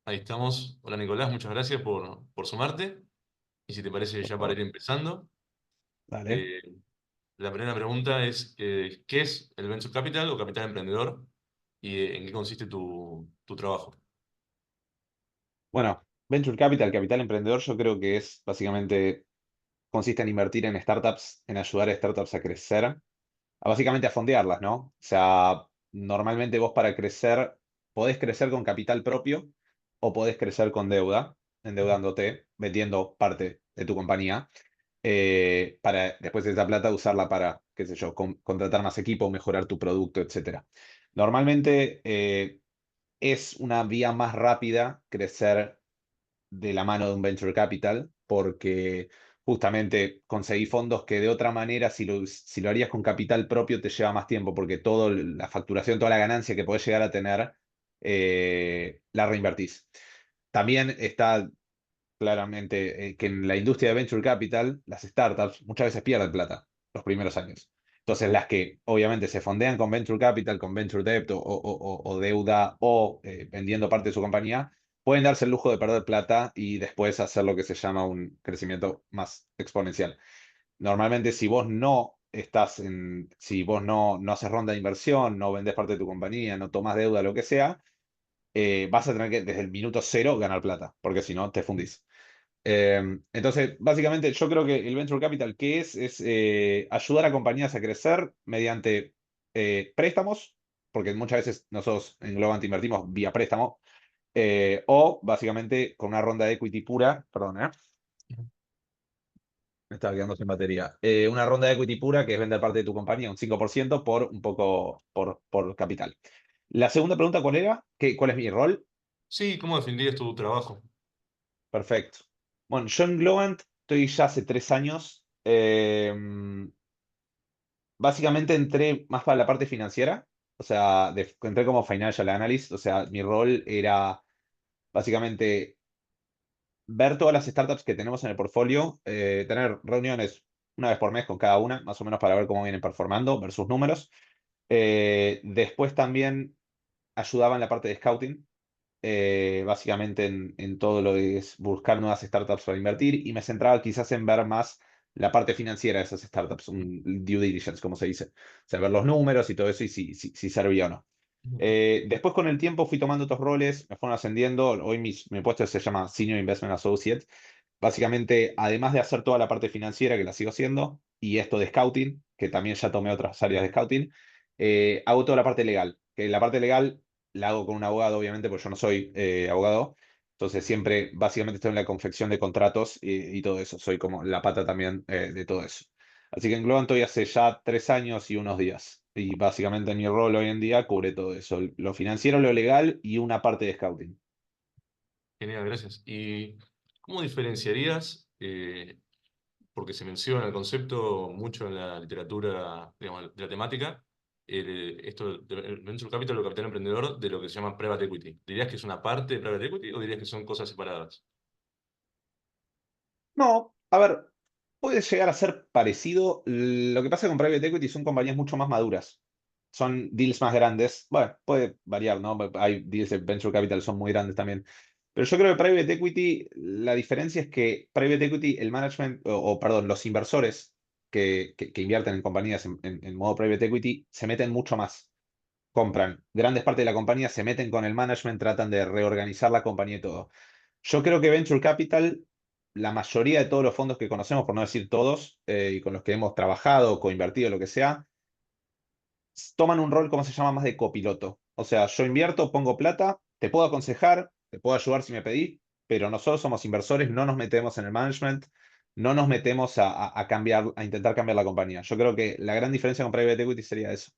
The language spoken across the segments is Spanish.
Ahí estamos. Hola Nicolás, muchas gracias por sumarte. Y si te parece, Por ya para favor. ir empezando, Dale. eh, la primera pregunta es, ¿qué es el Venture Capital o Capital Emprendedor? ¿Y en qué consiste tu trabajo? Bueno, Venture Capital, capital emprendedor, yo creo que es básicamente, consiste en invertir en startups, en ayudar a startups a crecer, básicamente a fondearlas, ¿no? O sea, normalmente vos para crecer, podés crecer con capital propio o podés crecer con deuda, endeudándote, metiendo parte de tu compañía, para después de esa plata usarla para, qué sé yo, contratar más equipo, mejorar tu producto, etcétera. Normalmente es una vía más rápida crecer de la mano de un venture capital, porque justamente conseguí fondos que de otra manera, si lo harías con capital propio, te lleva más tiempo, porque toda la facturación, toda la ganancia que podés llegar a tener, la reinvertís. También está claramente que en la industria de venture capital, las startups muchas veces pierden plata los primeros años. Entonces, las que obviamente se fondean con venture capital, con venture debt o deuda o vendiendo parte de su compañía, pueden darse el lujo de perder plata y después hacer lo que se llama un crecimiento más exponencial. Normalmente, si vos no haces ronda de inversión, no vendés parte de tu compañía, no tomás deuda, lo que sea, vas a tener que desde el minuto cero ganar plata, porque si no, te fundís. Entonces, básicamente, yo creo que el Venture Capital, ¿qué es? Es ayudar a compañías a crecer mediante préstamos, porque muchas veces nosotros en Globant invertimos vía préstamo, o básicamente con una ronda de equity pura, perdón, me estaba quedando sin batería. Una ronda de equity pura que es vender parte de tu compañía, un 5% por un poco por capital. La segunda pregunta, ¿cuál era? ¿Cuál es mi rol? Sí, ¿cómo definirías tu trabajo? Perfecto. Bueno, yo en Globant estoy ya hace 3 años. Básicamente entré más para la parte financiera, o sea, entré como financial analyst, o sea, mi rol era básicamente ver todas las startups que tenemos en el portfolio, tener reuniones una vez por mes con cada una, más o menos para ver cómo vienen performando, ver sus números. Después también ayudaba en la parte de scouting, básicamente en todo lo que es buscar nuevas startups para invertir y me centraba quizás en ver más la parte financiera de esas startups, un due diligence, como se dice. O sea, ver los números y todo eso y si servía o no. Después con el tiempo fui tomando otros roles, me fueron ascendiendo. Hoy mi puesto se llama Senior Investment Associate. Básicamente, además de hacer toda la parte financiera, que la sigo haciendo, y esto de scouting, que también ya tomé otras áreas de scouting, hago toda la parte legal. Que la parte legal la hago con un abogado, obviamente, porque yo no soy abogado. Entonces siempre, básicamente, estoy en la confección de contratos y todo eso. Soy como la pata también de todo eso. Así que en Globant estoy hace ya 3 años y unos días. Y básicamente mi rol hoy en día cubre todo eso. Lo financiero, lo legal y una parte de scouting. Genial, gracias. ¿Y cómo diferenciarías, porque se menciona el concepto mucho en la literatura, digamos, de la temática, esto del Venture Capital o Capital Emprendedor de lo que se llama Private Equity? ¿Dirías que es una parte de Private Equity o dirías que son cosas separadas? No, a ver, puede llegar a ser parecido. Lo que pasa con Private Equity son compañías mucho más maduras. Son deals más grandes. Bueno, puede variar, ¿no? Hay deals de Venture Capital son muy grandes también. Pero yo creo que Private Equity, la diferencia es que Private Equity, el management, perdón, los inversores que invierten en compañías en modo Private Equity, se meten mucho más. Compran grandes partes de la compañía, se meten con el management, tratan de reorganizar la compañía y todo. Yo creo que Venture Capital, la mayoría de todos los fondos que conocemos, por no decir todos, y con los que hemos trabajado, coinvertido, lo que sea, toman un rol, como se llama, más de copiloto. O sea, yo invierto, pongo plata, te puedo aconsejar, te puedo ayudar si me pedís, pero nosotros somos inversores, no nos metemos en el management, no nos metemos a cambiar, a intentar cambiar la compañía. Yo creo que la gran diferencia con Private Equity sería eso.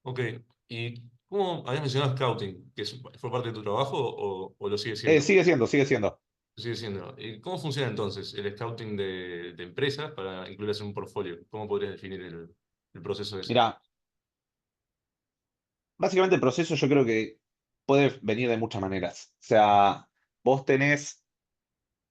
Ok, ¿y cómo habías mencionado Scouting? ¿Fue parte de tu trabajo o lo sigue siendo? Sigue siendo, sigue siendo. Lo sigue siendo. ¿Y cómo funciona entonces el Scouting de empresas para incluirlas en un portfolio? ¿Cómo podrías definir el proceso ese? Mira, básicamente el proceso yo creo que puede venir de muchas maneras. O sea, vos tenés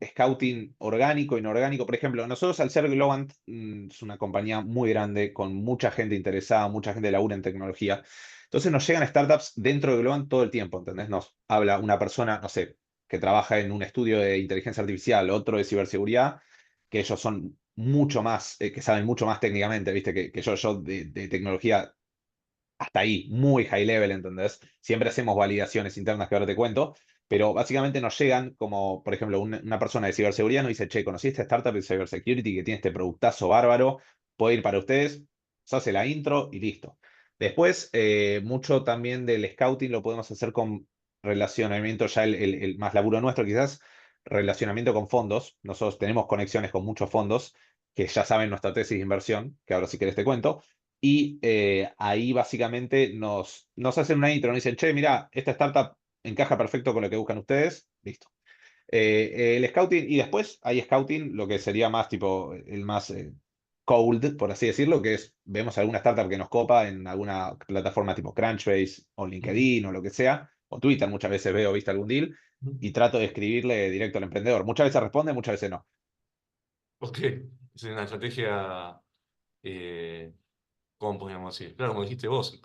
scouting orgánico, inorgánico. Por ejemplo, nosotros al ser Globant, es una compañía muy grande, con mucha gente interesada, mucha gente que labura en tecnología. Entonces nos llegan startups dentro de Globant todo el tiempo, ¿entendés? Nos habla una persona, no sé, que trabaja en un estudio de inteligencia artificial, otro de ciberseguridad, que ellos son mucho más, que saben mucho más técnicamente, ¿viste? Que yo de tecnología hasta ahí, muy high level, ¿entendés? Siempre hacemos validaciones internas que ahora te cuento, pero básicamente nos llegan como, por ejemplo, una persona de ciberseguridad nos dice, che, conocí esta startup de cybersecurity que tiene este productazo bárbaro, puede ir para ustedes, se hace la intro y listo. Después, mucho también del scouting lo podemos hacer con relacionamiento, ya el más laburo nuestro quizás, relacionamiento con fondos. Nosotros tenemos conexiones con muchos fondos que ya saben nuestra tesis de inversión, que ahora si querés te cuento, y ahí básicamente nos hacen una intro, nos dicen, che, mira, esta startup encaja perfecto con lo que buscan ustedes, listo. El scouting, y después hay scouting, lo que sería más tipo, el más cold, por así decirlo, que es, vemos alguna startup que nos copa en alguna plataforma tipo Crunchbase o Ujú. LinkedIn o lo que sea, o Twitter, muchas veces veo, viste algún deal, y trato de escribirle directo al emprendedor. Muchas veces responde, muchas veces no. Ok, es una estrategia, eh, ¿cómo podríamos decir? Claro, como dijiste vos,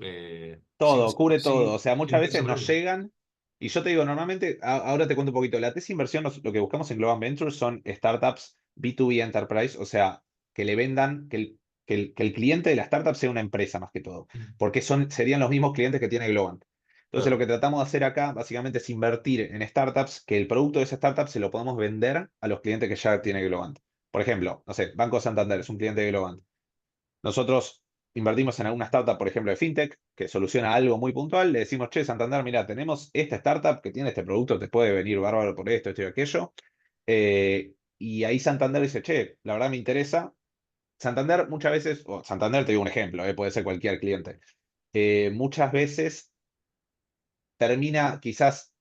Todo, cubre todo. O sea, sin muchas intenso veces de nos lucro. llegan, y yo te digo, normalmente, ahora te cuento un poquito, la tesis de inversión, lo que buscamos en Global Ventures son startups B2B Enterprise, o sea, que le vendan, que el cliente de la startup sea una empresa más que todo, Ujú. porque serían los mismos clientes que tiene Globant. Entonces, lo Claro. que tratamos de hacer acá, básicamente, es invertir en startups, que el producto de esa startup se lo podemos vender a los clientes que ya tiene Globant. Por ejemplo, no sé, Banco Santander es un cliente de Globant. Nosotros invertimos en alguna startup, por ejemplo, de fintech, que soluciona algo muy puntual. Le decimos, che, Santander, mira, tenemos esta startup que tiene este producto, te puede venir bárbaro por esto y aquello. Y ahí Santander dice, che, la verdad me interesa. Santander muchas veces, o Santander te digo un ejemplo, puede ser cualquier cliente. Muchas veces termina quizás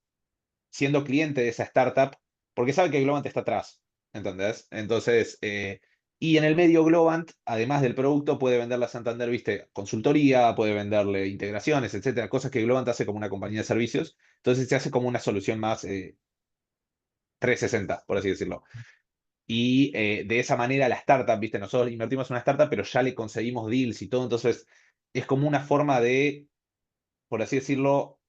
siendo cliente de esa startup porque sabe que Globant está atrás, ¿entendés? Entonces, y en el medio Globant, además del producto, puede venderle a Santander, viste, consultoría, puede venderle integraciones, etcétera, cosas que Globant hace como una compañía de servicios. Entonces se hace como una solución más 360, por así decirlo. Y de esa manera la startup, viste, nosotros invertimos en una startup, pero ya le conseguimos deals y todo, entonces es como una forma de, por así decirlo,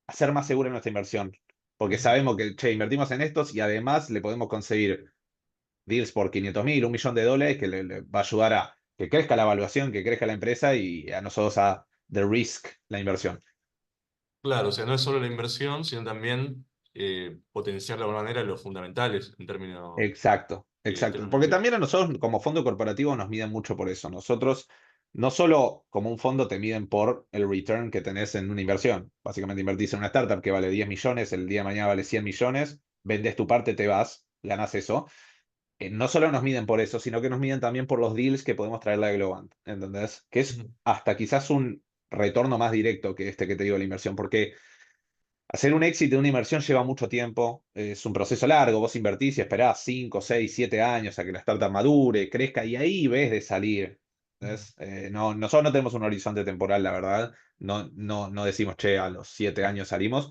hacer más segura nuestra inversión. Porque Ujú. sabemos que, che, invertimos en estos y además le podemos conseguir deals por 500.000, $1.000.000 que le va a ayudar a que crezca la evaluación, que crezca la empresa y a nosotros a the risk la inversión. Claro, o sea, no es solo la inversión, sino también potenciar de alguna manera los fundamentales Exacto, en exacto. términos Porque financieros. también a nosotros como fondo corporativo nos miden mucho por eso. Nosotros no solo como un fondo te miden por el return que tenés en una inversión. Básicamente invertís en una startup que vale 10 millones, el día de mañana vale 100 millones, vendes tu parte, te vas, ganás eso. No solo nos miden por eso, sino que nos miden también por los deals que podemos traerle a Globant, ¿entendés? Que es Ujú. hasta quizás un retorno más directo que este que te digo de la inversión, porque hacer un éxito de una inversión lleva mucho tiempo, es un proceso largo, vos invertís y esperás 5, 6, 7 años a que la startup madure, crezca y ahí ves de salir. ¿Ves? No, nosotros no tenemos un horizonte temporal, la verdad. No, no, no decimos, che, a los 7 años salimos.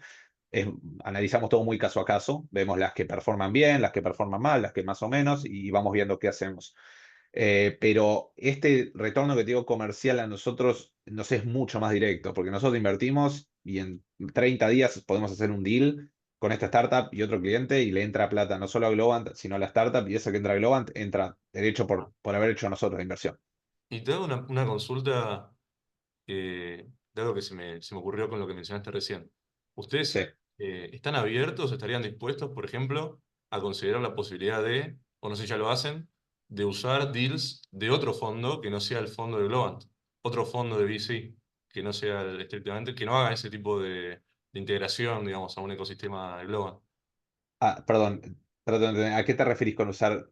Analizamos todo muy caso a caso, vemos las que performan bien, las que performan mal, las que más o menos, y vamos viendo qué hacemos. Pero este retorno que te digo comercial a nosotros nos es mucho más directo, porque nosotros invertimos y en 30 días podemos hacer un deal con esta startup y otro cliente y le entra plata no solo a Globant, sino a la startup y esa que entra a Globant entra derecho por haber hecho nosotros la inversión. Y te hago una consulta de algo que se me ocurrió con lo que mencionaste recién. Sí. ¿Ustedes están abiertos, estarían dispuestos, por ejemplo, a considerar la posibilidad de, o no sé si ya lo hacen, de usar deals de otro fondo que no sea el fondo de Globant, otro fondo de VC, que no sea estrictamente, que no haga ese tipo de integración, digamos, a un ecosistema de Globant? Ah, perdón, trato de entender, ¿a qué te referís con usar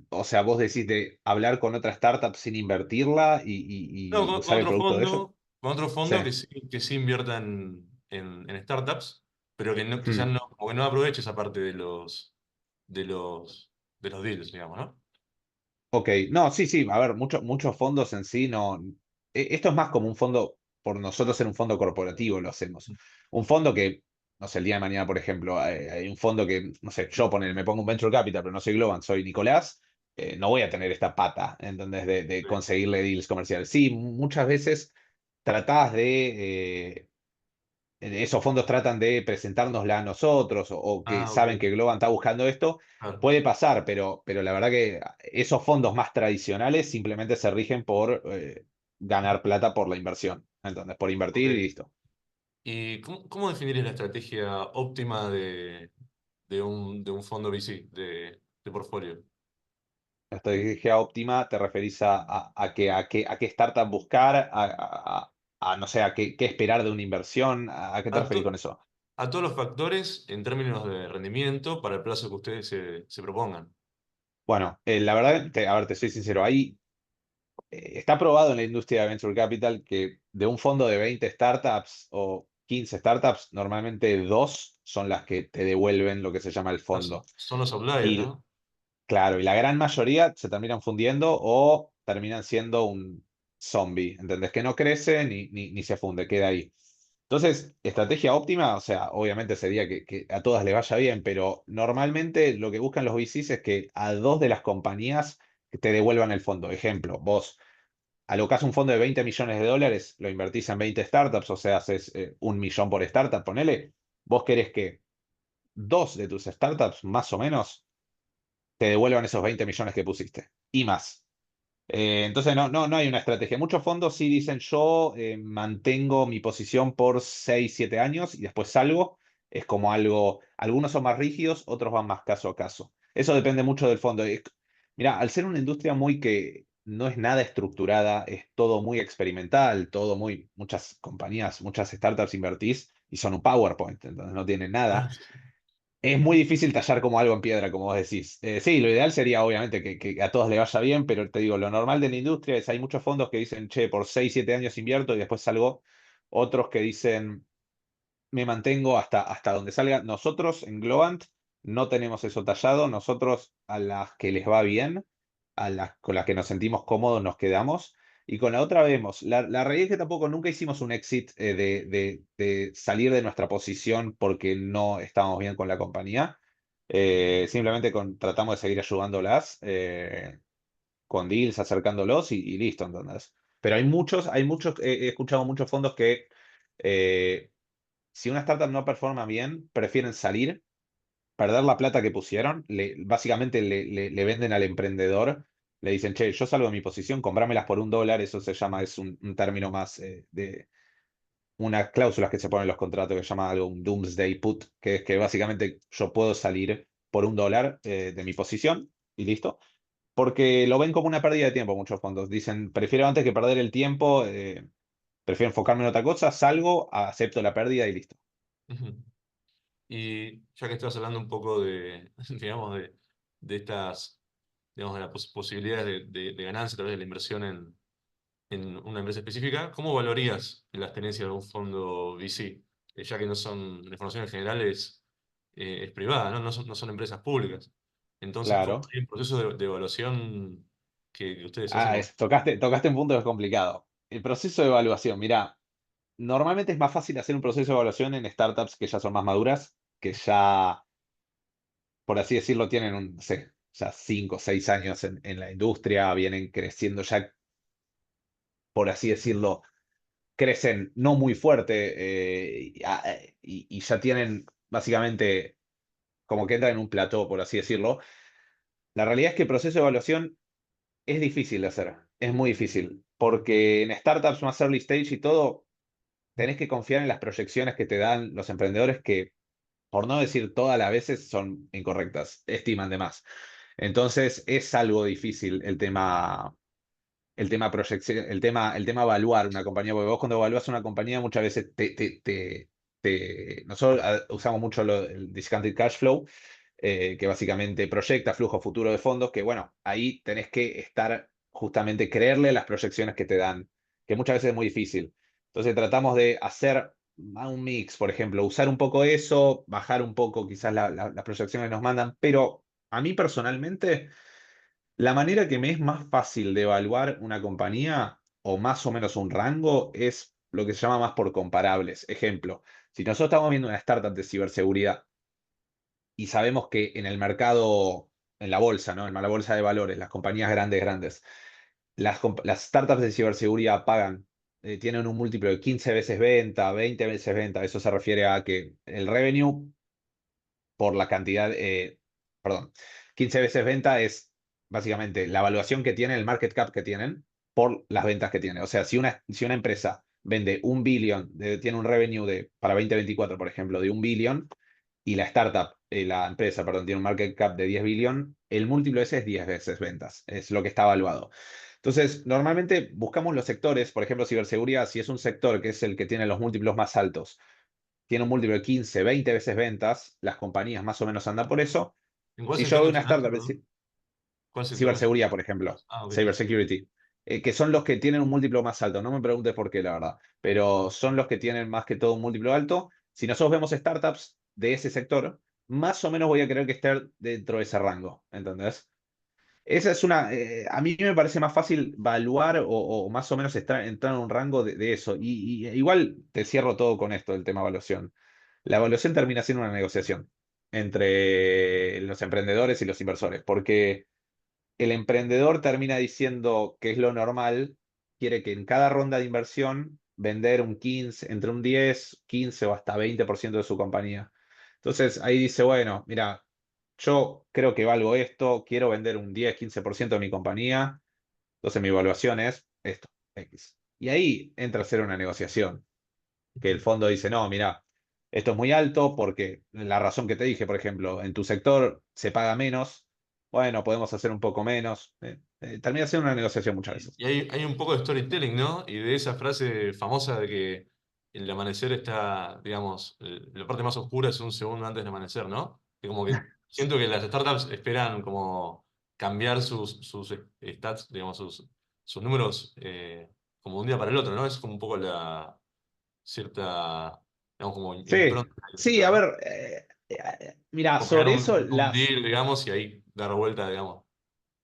o sea, vos decís de hablar con otra startup sin invertirla No, y usar el producto de ellos? con otro Sí. fondo que sí invierta en startups, pero que no, quizás Hmm. no, como que no aproveche esa parte de los, de los deals, digamos, ¿no? Ok, no, sí, sí, a ver, muchos fondos en sí no. Esto es más como un fondo, por nosotros ser un fondo corporativo lo hacemos. Un fondo que, no sé, el día de mañana, por ejemplo, hay un fondo que, no sé, yo me pongo un venture capital, pero no soy Globan, soy Nicolás, no voy a tener esta pata, ¿entendés? De Sí. conseguirle deals comerciales. Sí, muchas veces tratás esos fondos tratan de presentárnosla a nosotros o que Ah, ok. saben que Globan está buscando esto, Claro. puede pasar, pero la verdad que esos fondos más tradicionales simplemente se rigen por ganar plata por la inversión, entonces, por invertir y Ok. listo. ¿Y cómo definirías la estrategia óptima de un fondo VC, de portfolio? La estrategia óptima te referís a qué startup buscar, no sé, qué esperar de una inversión, ¿a qué te A, referís con to- eso? a todos los factores en términos de rendimiento para el plazo que ustedes se propongan. Bueno, la verdad, a ver, te soy sincero, ahí está probado en la industria de Venture Capital que de un fondo de 20 startups o 15 startups, normalmente dos son las que te devuelven lo que se llama el Ah, fondo. son los outliers, Y ¿no? claro, y la gran mayoría se terminan fundiendo o terminan siendo un zombie, ¿entendés? Que no crece ni se funde, queda ahí. Entonces, estrategia óptima, o sea, obviamente sería que a todas les vaya bien, pero normalmente lo que buscan los VCs es que a dos de las compañías te devuelvan el fondo. Ejemplo, vos alocás un fondo de 20 millones de dólares, lo invertís en 20 startups, o sea, haces 1 millón por startup, ponele. Vos querés que dos de tus startups, más o menos, te devuelvan esos 20 millones que pusiste y más. Entonces no hay una estrategia. Muchos fondos sí dicen yo mantengo mi posición por 6 7 años y después salgo. Es como algo, algunos son más rígidos, otros van más caso a caso. Eso depende mucho del fondo. Mira, al ser una industria muy que no es nada estructurada, es todo muy experimental, todo muy, muchas compañías, muchas startups invertís y son un PowerPoint, entonces no tienen nada. Ah, sí, sí. Es muy difícil tallar como algo en piedra, como vos decís. Sí, lo ideal sería obviamente que a todos le vaya bien, pero te digo, lo normal de la industria es hay muchos fondos que dicen, che, por 6 7 años invierto y después salgo. Otros que dicen, me mantengo hasta donde salga. Nosotros en Globant no tenemos eso tallado. Nosotros a las que les va bien, con las que nos sentimos cómodos, nos quedamos. Y con la otra vemos. La realidad es que tampoco nunca hicimos un exit de salir de nuestra posición porque no estábamos bien con la compañía. Simplemente tratamos de seguir ayudándolas con deals, acercándolos y listo, ¿entendés? Pero hay muchos, he escuchado muchos fondos que eh, si una startup no performa bien, prefieren salir, perder la plata que pusieron, básicamente le venden al emprendedor, le dicen, che, yo salgo de mi posición, comprámelas por $1, eso se llama, es un término más de unas cláusulas que se ponen en los contratos que se llama algo un doomsday put, que es que básicamente yo puedo salir por $1 de mi posición y listo. Porque lo ven como una pérdida de tiempo muchos fondos. Dicen, prefiero antes que perder el tiempo, prefiero enfocarme en otra cosa, salgo, acepto la pérdida y listo. Ujú. Y ya que estás hablando un poco digamos, de estas, digamos, de las posibilidades de ganancia a través de la inversión en una empresa específica, ¿cómo valorías las tenencias de un fondo VC? Ya que no son, la información en general es privada, ¿no? No son empresas públicas. Entonces, ¿cómo Claro. hay un proceso de evaluación que ustedes hacen? Ah, tocaste un punto que es complicado. El proceso de evaluación, mira, normalmente es más fácil hacer un proceso de evaluación en startups que ya son más maduras, que ya, por así decirlo, tienen no sé, ya 5 o 6 años en la industria, vienen creciendo ya, por así decirlo, crecen no muy fuerte y ya tienen básicamente como que entran en un plató, por así decirlo. La realidad es que el proceso de evaluación es difícil de hacer, es muy difícil, porque en startups más early stage y todo, tenés que confiar en las proyecciones que te dan los emprendedores que, por no decir todas las veces, son incorrectas, estiman de más. Entonces es algo difícil el tema proyección, el tema evaluar una compañía, porque vos cuando evalúas una compañía muchas veces nosotros usamos mucho el discounted cash flow, que básicamente proyecta flujo futuro de fondos, que bueno, ahí tenés que estar justamente, creerle las proyecciones que te dan, que muchas veces es muy difícil. Entonces tratamos de hacer un mix, por ejemplo, usar un poco eso, bajar un poco quizás las proyecciones que nos mandan, pero a mí personalmente, la manera que me es más fácil de evaluar una compañía o más o menos un rango es lo que se llama más por comparables. Ejemplo, si nosotros estamos viendo una startup de ciberseguridad y sabemos que en el mercado, en la bolsa, ¿no? En la bolsa de valores, las compañías grandes, las startups de ciberseguridad pagan, tienen un múltiplo de 15 veces venta, 20 veces venta. Eso se refiere a que el revenue por la cantidad, perdón, 15 veces venta es básicamente la evaluación que tiene, el market cap que tienen por las ventas que tiene. O sea, si una empresa vende 1 billón, tiene un revenue para 2024, por ejemplo, de 1 billón, y la startup, la empresa, perdón, tiene un market cap de 10 billón, el múltiplo ese es 10 veces ventas, es lo que está evaluado. Entonces, normalmente buscamos los sectores, por ejemplo, ciberseguridad, si es un sector que es el que tiene los múltiplos más altos, tiene un múltiplo de 15, 20 veces ventas, las compañías más o menos andan por eso. ¿En cuál Si yo sector veo una mencionaste, startup, perdón? ¿Cuál sector ciberseguridad, mencionaste? por ejemplo, Ah, ok. cybersecurity, que son los que tienen un múltiplo más alto. No me preguntes por qué, la verdad, pero son los que tienen más que todo un múltiplo alto. Si nosotros vemos startups de ese sector, más o menos voy a querer que esté dentro de ese rango, ¿entendés? Esa es a mí me parece más fácil evaluar o más o menos entrar en un rango de eso. Y igual te cierro todo con esto, el tema evaluación. La evaluación termina siendo una negociación entre los emprendedores y los inversores, porque el emprendedor termina diciendo que es lo normal, quiere que en cada ronda de inversión vender un 15, entre un 10, 15 o hasta 20% de su compañía. Entonces ahí dice, bueno, mira, yo creo que valgo esto, quiero vender un 10, 15% de mi compañía, entonces mi evaluación es esto, X. Y ahí entra a ser una negociación, que el fondo dice, no, mira, esto es muy alto porque la razón que te dije, por ejemplo, en tu sector se paga menos, bueno, podemos hacer un poco menos. Termina siendo una negociación muchas veces. Y hay un poco de storytelling, ¿no? Y de esa frase famosa de que el amanecer está, digamos, la parte más oscura es un segundo antes del amanecer, ¿no? Que como que siento que las startups esperan como cambiar sus stats, digamos, sus números como de un día para el otro, ¿no? Es como un poco la cierta, digamos, como Sí, impronta del sí, sector, a ¿no? ver, mira, O pegar sobre eso, un deal, digamos, y ahí dar vuelta, digamos.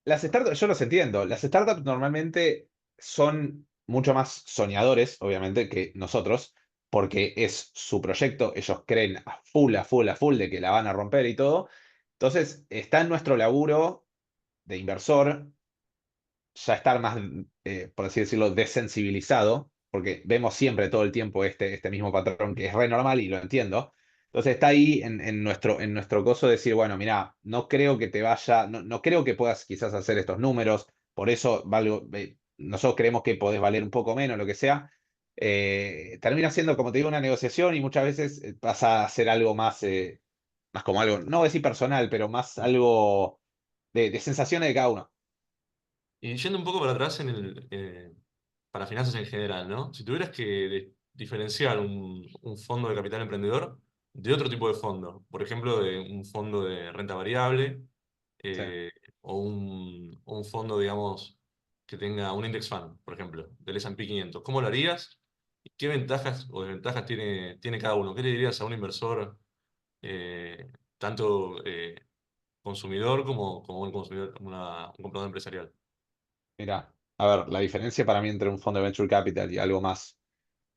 las startups, yo los entiendo. Las startups normalmente son mucho más soñadores, obviamente, que nosotros, porque es su proyecto, ellos creen a full, a full, a full de que la van a romper y todo. Entonces, está en nuestro laburo de inversor ya estar más, por así decirlo, desensibilizado, porque vemos siempre todo el tiempo este mismo patrón que es re normal y lo entiendo. Entonces está ahí en nuestro coso decir, bueno, mira, no creo que te vaya, no creo que puedas quizás hacer estos números, por eso nosotros creemos que podés valer un poco menos, lo que sea. Termina siendo, como te digo, una negociación y muchas veces pasa a ser algo más como algo, no voy a decir personal, pero más algo de sensaciones de cada uno. Y yendo un poco para atrás para finanzas en general, ¿no? Si tuvieras que diferenciar un fondo de capital emprendedor de otro tipo de fondo, por ejemplo, de un fondo de renta variable Sí, eh, o un fondo, digamos, que tenga un index fund, por ejemplo, del S&P 500, ¿cómo lo harías? ¿Y qué ventajas o desventajas tiene cada uno? ¿Qué le dirías a un inversor, tanto consumidor como un consumidor, un comprador empresarial? mira, a ver, la diferencia para mí entre un fondo de venture capital y algo más,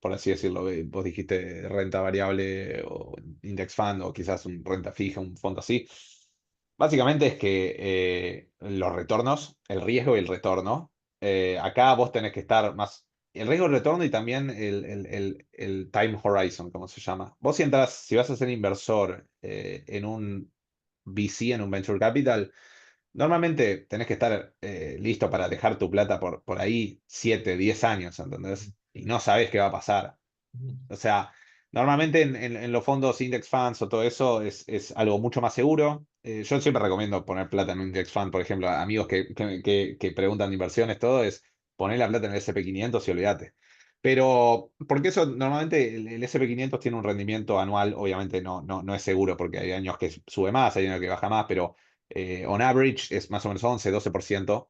por así decirlo, vos dijiste renta variable o index fund o quizás un renta fija, un fondo así. Básicamente es que los retornos, el riesgo y el retorno, acá vos tenés que estar más, el riesgo y el retorno y también el time horizon, como se llama. Vos si vas a ser inversor en un VC, en un venture capital, normalmente tenés que estar listo para dejar tu plata por ahí 7, 10 años, ¿entendés? Y no sabés qué va a pasar. O sea, normalmente en los fondos index funds o todo eso es algo mucho más seguro. Yo siempre recomiendo poner plata en un index fund, por ejemplo, a amigos que preguntan de inversiones, todo es poner la plata en el SP 500 y olvídate. Pero, porque eso normalmente el SP 500 tiene un rendimiento anual, obviamente no es seguro, porque hay años que sube más, hay años que baja más, pero on average es más o menos 11, 12%.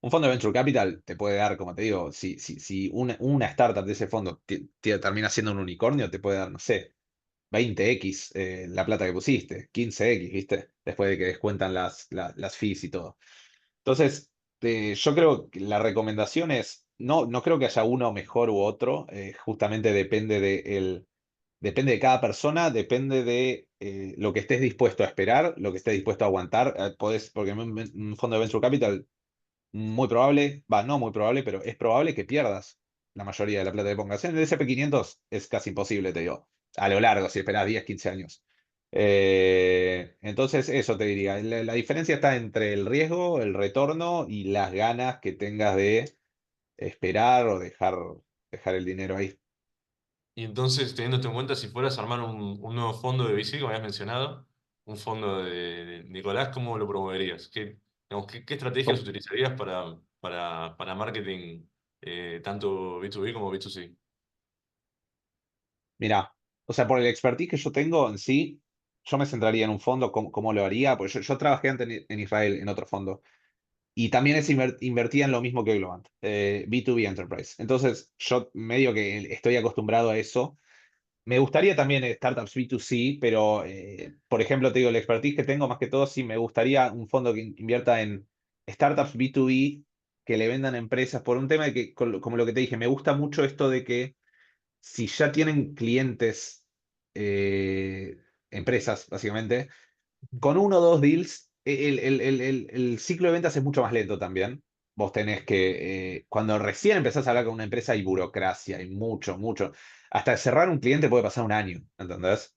Un fondo de venture capital te puede dar, como te digo, si una startup de ese fondo termina siendo un unicornio, te puede dar, no sé, 20x la plata que pusiste, 15x, ¿viste? Después de que descuentan las fees y todo. Entonces, yo creo que la recomendación es no creo que haya uno mejor u otro. Justamente depende de cada persona, depende de lo que estés dispuesto a esperar, lo que estés dispuesto a aguantar. Porque en un fondo de Venture Capital, muy probable, no muy probable, pero es probable que pierdas la mayoría de la plata que pongas. En el S&P 500 es casi imposible, te digo, a lo largo, si esperas 10 15 años. Entonces, eso te diría. La diferencia está entre el riesgo, el retorno y las ganas que tengas de esperar o dejar el dinero ahí. Y entonces, teniendo esto en cuenta, si fueras a armar un nuevo fondo de VC, como habías mencionado, un fondo de Nicolás, ¿cómo lo promoverías? Digamos, qué estrategias Com- utilizarías para marketing, tanto B2B como B2C? Mira, o sea, por el expertise que yo tengo en sí, yo me centraría en un fondo, cómo lo haría, porque yo trabajé antes en Israel en otro fondo. Y también invertía en lo mismo que Globant, B2B Enterprise. Entonces, yo medio que estoy acostumbrado a eso. Me gustaría también startups B2C, pero, por ejemplo, te digo, el expertise que tengo más que todo, sí me gustaría un fondo que invierta en startups B2B que le vendan a empresas por un tema de que, como lo que te dije, me gusta mucho esto de que si ya tienen clientes, eh, empresas, básicamente, con uno o dos deals, el ciclo de ventas es mucho más lento también. Vos tenés que, cuando recién empezás a hablar con una empresa, hay burocracia, hay mucho, mucho. Hasta cerrar un cliente puede pasar un año, ¿entendés?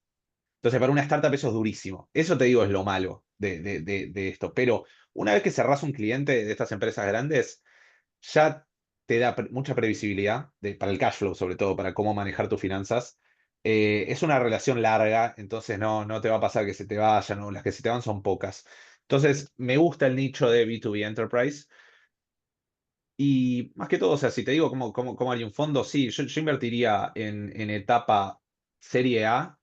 Entonces, para una startup eso es durísimo. Eso te digo es lo malo de esto. Pero una vez que cerrás un cliente de estas empresas grandes, ya te da mucha previsibilidad para el cash flow, sobre todo, para cómo manejar tus finanzas. Es una relación larga, entonces no te va a pasar que se te vayan, o las que se te van son pocas. Entonces, me gusta el nicho de B2B Enterprise. Y más que todo, o sea, si te digo cómo haría un fondo, sí, yo invertiría en etapa Serie A,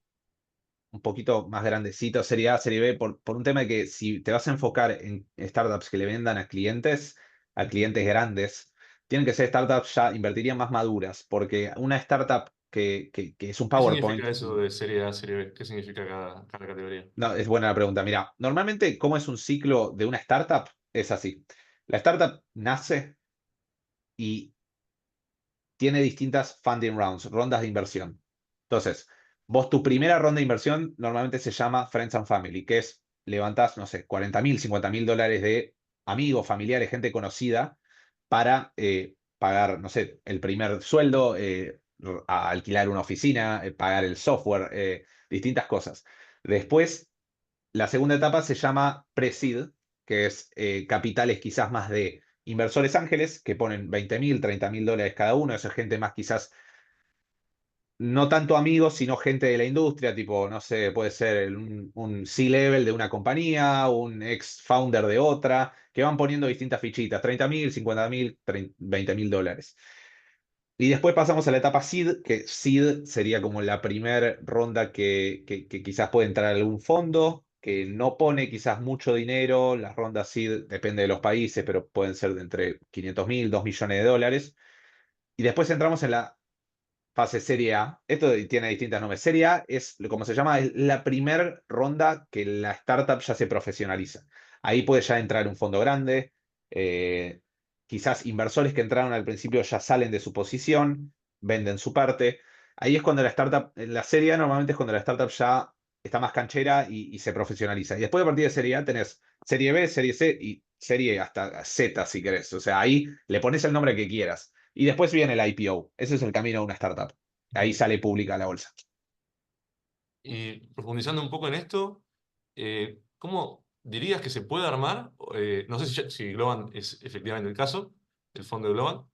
un poquito más grandecito, Serie A, Serie B, por un tema de que si te vas a enfocar en startups que le vendan a clientes grandes, tienen que ser startups ya, invertirían más maduras, porque una startup que es un ¿Qué PowerPoint, significa eso de serie A, serie B? ¿Qué significa cada categoría? no, es buena la pregunta. Mira, normalmente, ¿cómo es un ciclo de una startup? Es así. La startup nace y tiene distintas funding rounds, rondas de inversión. Entonces, vos tu primera ronda de inversión normalmente se llama Friends and Family, que es levantás, no sé, 40.000, 50.000 dólares de amigos, familiares, gente conocida para pagar, no sé, el primer sueldo, a alquilar una oficina, pagar el software, distintas cosas. Después, la segunda etapa se llama Pre-Seed, que es capitales quizás más de inversores ángeles que ponen 20.000, 30.000 dólares cada uno. Eso es gente más quizás, no tanto amigos, sino gente de la industria, tipo, no sé, puede ser un C-level de una compañía, un ex-founder de otra, que van poniendo distintas fichitas, 30.000, 50.000, 20.000 dólares. Y después pasamos a la etapa Seed, que Seed sería como la primera ronda que quizás puede entrar algún fondo, que no pone quizás mucho dinero. Las rondas Seed depende de los países, pero pueden ser de entre 500.000, 2 millones de dólares. Y después entramos en la fase Serie A. Esto tiene distintos nombres. Serie A es, como se llama, es la primera ronda que la startup ya se profesionaliza. Ahí puede ya entrar un fondo grande. eh, Quizás inversores que entraron al principio ya salen de su posición, venden su parte. Ahí es cuando la startup, en la Serie A normalmente es cuando la startup ya está más canchera y se profesionaliza. Y después a partir de Serie A tenés Serie B, Serie C y Serie hasta Z si querés. O sea, ahí le pones el nombre que quieras. Y después viene el IPO. Ese es el camino de una startup. Ahí sale pública la bolsa. Y profundizando un poco en esto, ¿cómo dirías que se puede armar? No sé si Globant es efectivamente el caso, el fondo de Globant,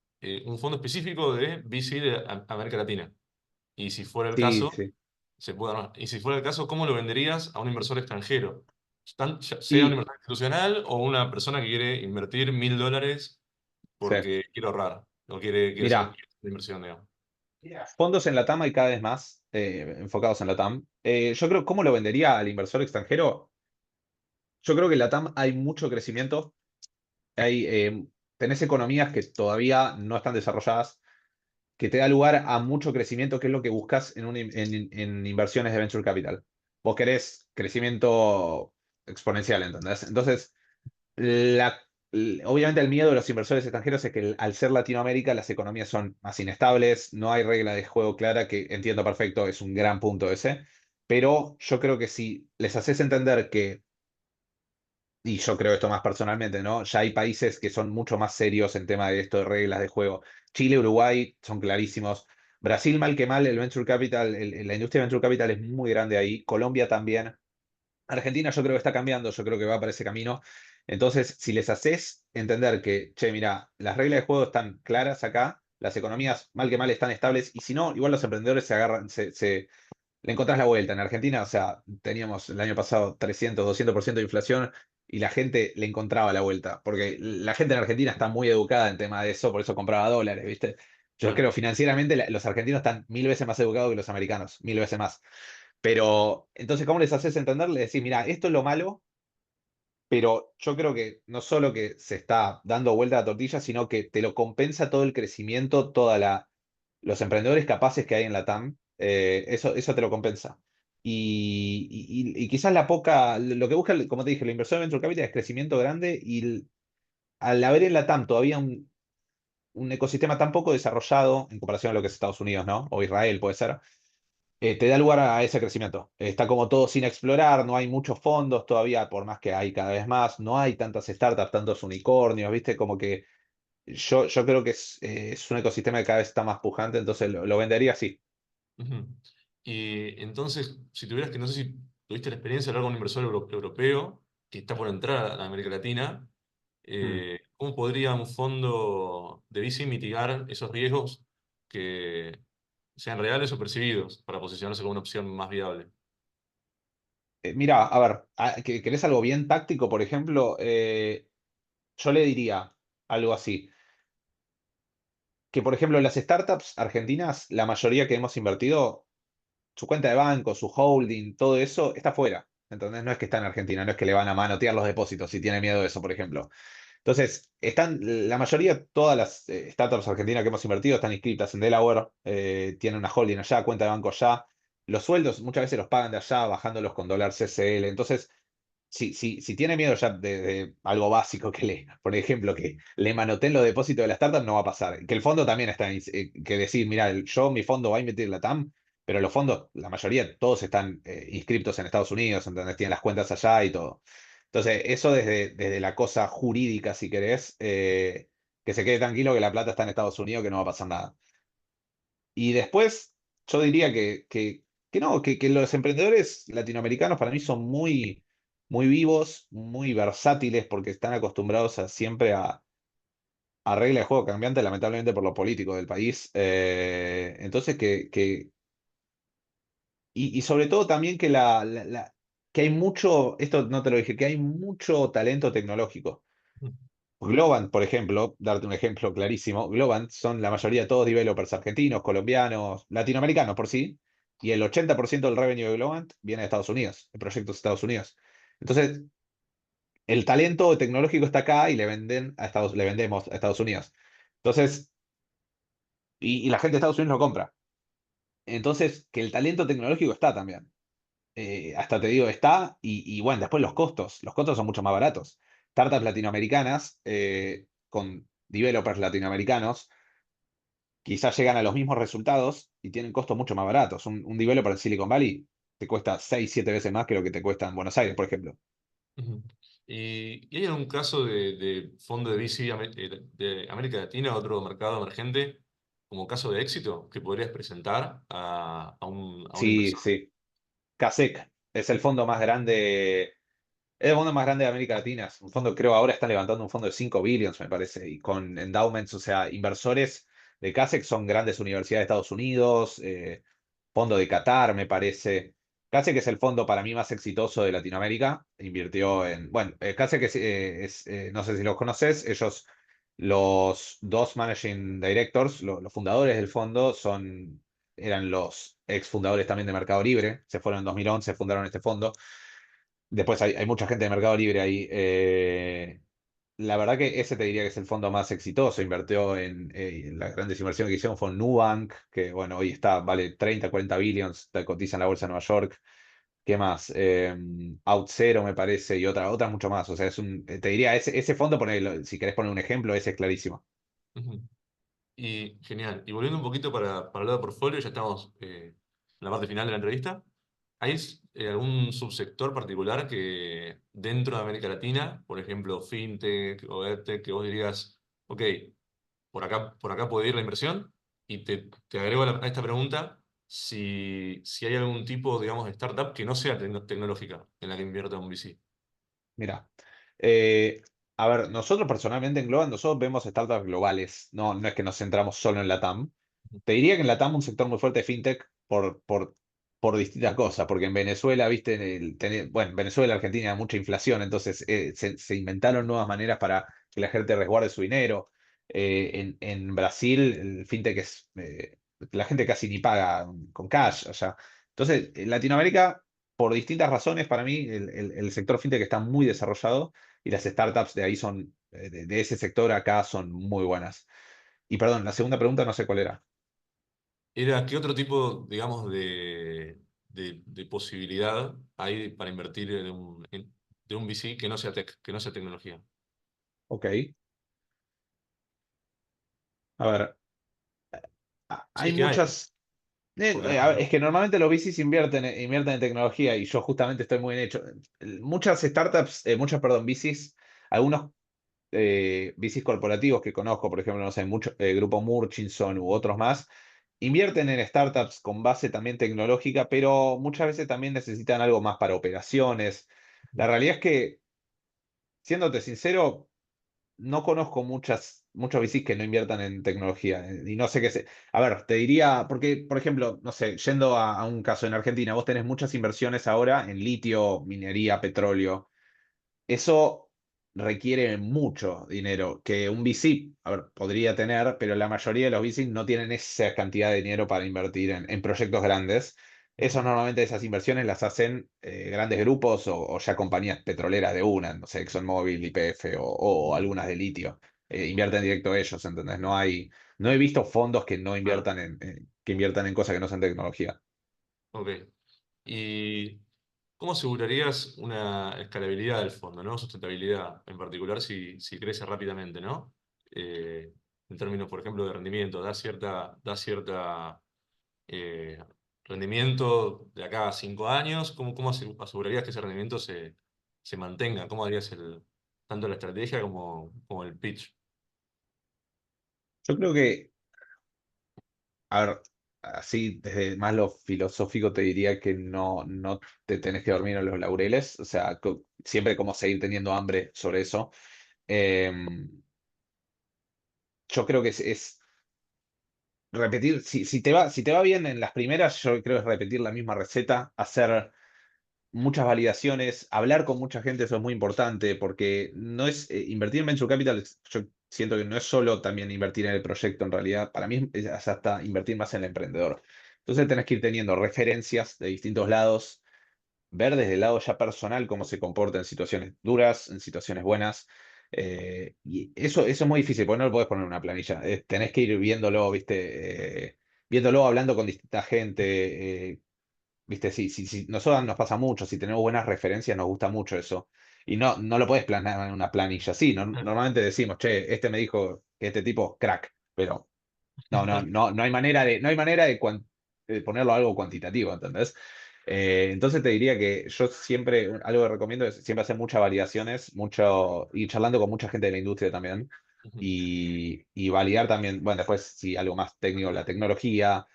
un fondo específico de VC de América Latina. Y si fuera el Sí, caso, sí. se puede armar. Y si fuera el caso, ¿cómo lo venderías a un inversor extranjero? Ya sea un Y inversor institucional o una persona que quiere invertir $1.000 sí. porque quiere ahorrar o quiere hacer Mirá, una inversión, digamos. fondos en la TAM hay cada vez más enfocados en la TAM. Yo creo, ¿cómo lo vendería al inversor extranjero? Yo creo que en la TAM hay mucho crecimiento. Tenés economías que todavía no están desarrolladas, que te da lugar a mucho crecimiento, que es lo que buscas en inversiones de venture capital. Vos querés crecimiento exponencial, ¿entendés? Entonces, obviamente el miedo de los inversores extranjeros es que al ser Latinoamérica las economías son más inestables, no hay regla de juego clara, que entiendo perfecto, es un gran punto ese, pero yo creo que si les haces entender que, y yo creo esto más personalmente, ¿no? Ya hay países que son mucho más serios en tema de esto de reglas de juego. Chile, Uruguay son clarísimos. Brasil, mal que mal, el venture capital, la industria de venture capital es muy grande ahí. Colombia también. Argentina yo creo que está cambiando, yo creo que va para ese camino. Entonces, si les haces entender que, che, mira, las reglas de juego están claras acá, las economías mal que mal están estables, y si no, igual los emprendedores se agarran, le encontrás la vuelta. En Argentina, o sea, teníamos el año pasado 300-200% de inflación y la gente le encontraba la vuelta, porque la gente en Argentina está muy educada en tema de eso, por eso compraba dólares, ¿viste? Yo Claro. creo financieramente los argentinos están 1000 veces más educados que los americanos, 1000 veces más. Pero, entonces, ¿cómo les haces entender? Les decís, mira, esto es lo malo, pero yo creo que no solo que se está dando vuelta a la tortilla, sino que te lo compensa todo el crecimiento, los emprendedores capaces que hay en la TAM, eso te lo compensa. Y quizás lo que busca, como te dije, el inversor de Venture Capital es crecimiento grande y al haber en la TAM todavía un ecosistema tan poco desarrollado en comparación a lo que es Estados Unidos, ¿no? O Israel puede ser, te da lugar a ese crecimiento. Está como todo sin explorar, no hay muchos fondos todavía, por más que hay cada vez más, no hay tantas startups, tantos unicornios, ¿viste? Como que yo creo que es un ecosistema que cada vez está más pujante, entonces lo vendería así. Ujú. Y entonces, si tuvieras que, no sé si tuviste la experiencia de hablar con un inversor europeo que está por entrar a América Latina, Mm. ¿cómo podría un fondo de VC mitigar esos riesgos que sean reales o percibidos para posicionarse como una opción más viable? Mira, a ver, ¿querés algo bien táctico, por ejemplo? Yo le diría algo así, que por ejemplo las startups argentinas, la mayoría que hemos invertido, su cuenta de banco, su holding, todo eso está fuera. Entonces no es que está en Argentina, no es que le van a manotear los depósitos si tiene miedo de eso, por ejemplo. Entonces, la mayoría, todas las startups argentinas que hemos invertido están inscritas en Delaware, tienen una holding allá, cuenta de banco allá. Los sueldos muchas veces los pagan de allá, bajándolos con dólar CCL. Entonces, si tiene miedo ya de algo básico que por ejemplo, que le manoteen los depósitos de la startup, no va a pasar. Que el fondo también está, que decir, mira, mi fondo va a invertir la TAM, pero los fondos, la mayoría, todos están inscriptos en Estados Unidos, entonces tienen las cuentas allá y todo. Entonces, eso desde la cosa jurídica, si querés, que se quede tranquilo que la plata está en Estados Unidos, que no va a pasar nada. Y después, yo diría que no, que los emprendedores latinoamericanos para mí son muy vivos, muy versátiles, porque están acostumbrados siempre a reglas de juego cambiantes, lamentablemente por lo político del país. Entonces, y sobre todo también que hay mucho, esto no te lo dije, que hay mucho talento tecnológico. Ujú. Globant, por ejemplo, darte un ejemplo clarísimo, Globant son la mayoría todos developers argentinos, colombianos, latinoamericanos por sí, y el 80% del revenue de Globant viene de Estados Unidos, de proyectos de Estados Unidos. Entonces, el talento tecnológico está acá y le vendemos a Estados Unidos. Entonces, y la gente de Estados Unidos lo compra. Entonces, que el talento tecnológico está también. Hasta te digo, está, y bueno, después los costos son mucho más baratos. Startups latinoamericanas, con developers latinoamericanos, quizás llegan a los mismos resultados y tienen costos mucho más baratos. Un developer en Silicon Valley te cuesta 6-7 veces más que lo que te cuesta en Buenos Aires, por ejemplo. Ujú. ¿Y hay algún caso de fondo de VC de América Latina, otro mercado emergente, como caso de éxito que podrías presentar a un Sí, inversor? sí. CASEC es el fondo más grande, es el fondo más grande de América Latina. Es un fondo, creo ahora están levantando un fondo de 5 billions, me parece, y con endowments, o sea, inversores de CASEC son grandes universidades de Estados Unidos, fondo de Qatar, me parece. CASEC es el fondo para mí más exitoso de Latinoamérica. Invirtió bueno, CASEC no sé si los conoces, los dos managing directors, los fundadores del fondo, eran los ex fundadores también de Mercado Libre, se fueron en 2011, fundaron este fondo. Después hay mucha gente de Mercado Libre ahí. La verdad que ese te diría que es el fondo más exitoso. Invirtió las grandes inversiones que hicieron fue Nubank, que bueno, hoy vale 30-40 billions, cotiza en la bolsa de Nueva York, ¿Qué más? OutZero me parece y otras mucho más. O sea, te diría, ese fondo, si querés poner un ejemplo, ese es clarísimo. Ujú. Y genial. Y volviendo un poquito para hablar de portfolio, ya estamos en la parte final de la entrevista. ¿Hay algún subsector particular que dentro de América Latina, por ejemplo, FinTech o EdTech, que vos dirías, ok, por acá puede ir la inversión? Y te agrego a esta pregunta si hay algún tipo, digamos, de startup que no sea tecnológica en la que invierta un VC. Mira, eh, a ver, nosotros personalmente en Globant, nosotros vemos startups globales, no es que nos centramos solo en la TAM. Te diría que en la TAM un sector muy fuerte de fintech por distintas cosas, porque en Venezuela, viste, bueno, en Venezuela, Argentina, hay mucha inflación, entonces se inventaron nuevas maneras para que la gente resguarde su dinero. En Brasil, el fintech la gente casi ni paga con cash, o sea. Entonces, en Latinoamérica por distintas razones, para mí, el sector fintech está muy desarrollado y las startups de ahí de ese sector acá son muy buenas. Y perdón, la segunda pregunta no sé cuál era. Era, ¿qué otro tipo, digamos, de posibilidad hay para invertir de un VC que no sea tech, que no sea tecnología? Ok. A ver, Si hay es que hay, muchas. porque a lo A ver, mejor. es que normalmente los VCs invierten en tecnología y yo justamente estoy muy en hecho. Muchas startups, perdón, VCs, algunos VCs corporativos que conozco, por ejemplo, no sé, Grupo Murchison u otros más, invierten en startups con base también tecnológica, pero muchas veces también necesitan algo más para operaciones. La realidad es que, siéndote sincero, no conozco muchos VCs que no inviertan en tecnología y no sé qué sé. A ver, te diría, porque, por ejemplo, no sé, yendo a un caso en Argentina, vos tenés muchas inversiones ahora en litio, minería, petróleo. Eso requiere mucho dinero que un VC, a ver, podría tener, pero la mayoría de los VCs no tienen esa cantidad de dinero para invertir en proyectos grandes. Eso normalmente esas inversiones las hacen grandes grupos o ya compañías petroleras de una, no sé, ExxonMobil, YPF o algunas de litio. Invierten directo ellos, ¿entendés? No he visto fondos que no Claro, inviertan que inviertan en cosas que no sean tecnología. ok. ¿Y cómo asegurarías una escalabilidad del fondo, ¿no? Sustentabilidad, en particular si crece rápidamente, ¿no? Eh, en términos, por ejemplo, de rendimiento, da cierta eh, rendimiento de acá a 5 años. ¿Cómo asegurarías que ese rendimiento se mantenga? ¿Cómo harías tanto la estrategia como el pitch? Yo creo que a ver, así desde más lo filosófico te diría que no te tenés que dormir en los laureles, o sea, siempre como seguir teniendo hambre sobre eso. Eh, yo creo que es repetir, si te va bien en las primeras, yo creo que es repetir la misma receta, hacer muchas validaciones, hablar con mucha gente, eso es muy importante, porque no es invertir en venture capital, yo siento que no es solo también invertir en el proyecto, en realidad, para mí es hasta invertir más en el emprendedor. Entonces tenés que ir teniendo referencias de distintos lados, ver desde el lado ya personal cómo se comporta en situaciones duras, en situaciones buenas. Y eso es muy difícil, porque no lo podés poner en una planilla. Tenés que ir viéndolo, ¿viste? Viéndolo, hablando con distinta gente. ¿Viste? Sí, nosotros nos pasa mucho, si tenemos buenas referencias nos gusta mucho eso. Y no lo puedes planear en una planilla. Sí, normalmente decimos, che, este me dijo que este tipo, crack, pero no hay manera de ponerlo a algo cuantitativo, ¿entendés? Entonces te diría que yo siempre, algo que recomiendo es siempre hacer muchas validaciones, y charlando con mucha gente de la industria también, y validar también, bueno, después si algo más técnico, la tecnología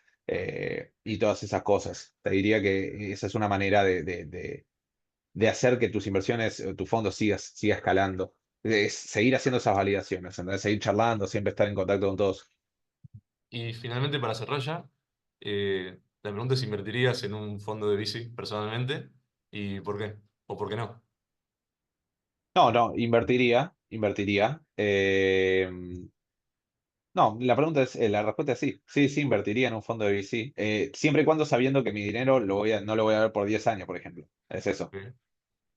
y todas esas cosas. Te diría que esa es una manera de hacer que tus inversiones, tu fondo siga escalando. Es seguir haciendo esas validaciones, ¿entendés? Seguir charlando, siempre estar en contacto con todos. Y finalmente, para cerrar ya, la pregunta es si invertirías en un fondo de VC personalmente y por qué, o por qué no. No, invertiría. No, la respuesta es sí. Sí, invertiría en un fondo de VC. Siempre y cuando sabiendo que mi dinero no lo voy a ver por 10 años, por ejemplo. Es eso. Ok,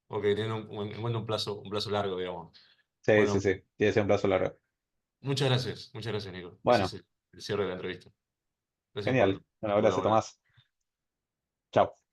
ok, teniendo en cuenta un plazo largo, digamos. Sí, Bueno, sí. Tiene que ser un plazo largo. muchas gracias, Nico. Ese es Bueno, el cierre de la entrevista. Gracias genial. Bueno, por gracias, colaborar. Tomás. Chao.